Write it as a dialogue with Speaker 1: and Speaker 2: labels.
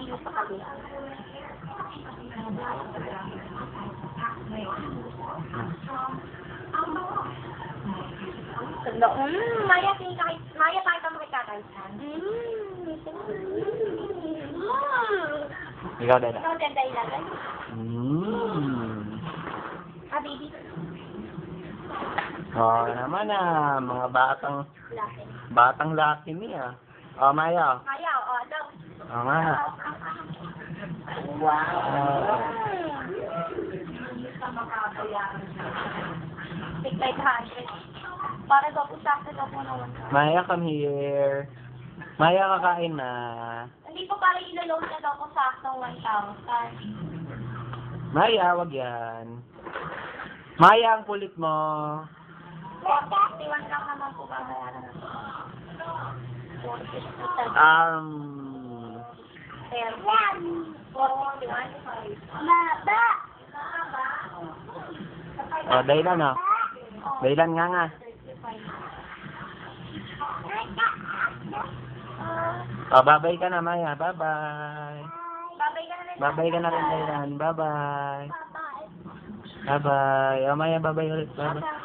Speaker 1: Sino sa kabila? Maya, pakita mo kay tatay.
Speaker 2: Ikaw, Dada.
Speaker 1: Ikaw, ganda ilagay. Baby.
Speaker 2: Oo naman mga
Speaker 1: Laki.
Speaker 2: batang laki niya. Maya.
Speaker 1: Maya, daw.
Speaker 2: Oo nga.
Speaker 1: Wow. Take 500. Para daw po sakto daw po naman.
Speaker 2: Maya, come here. Maya, kakain na.
Speaker 1: Hindi po para ilo-load na daw po sakto 1,000.
Speaker 2: Maya, wag yan. Maya, ang kulit mo.
Speaker 1: 41 lang naman po babayaran natin. 450. 451. Baba!
Speaker 2: Dahilan Dahilan nga. Babay ka na, Maya. Bye-bye.
Speaker 1: Babay ka na rin.
Speaker 2: Babay ka na rin, Dahilan. Bye-bye. Bye-bye. Maya, bye-bye ulit. Bye-bye.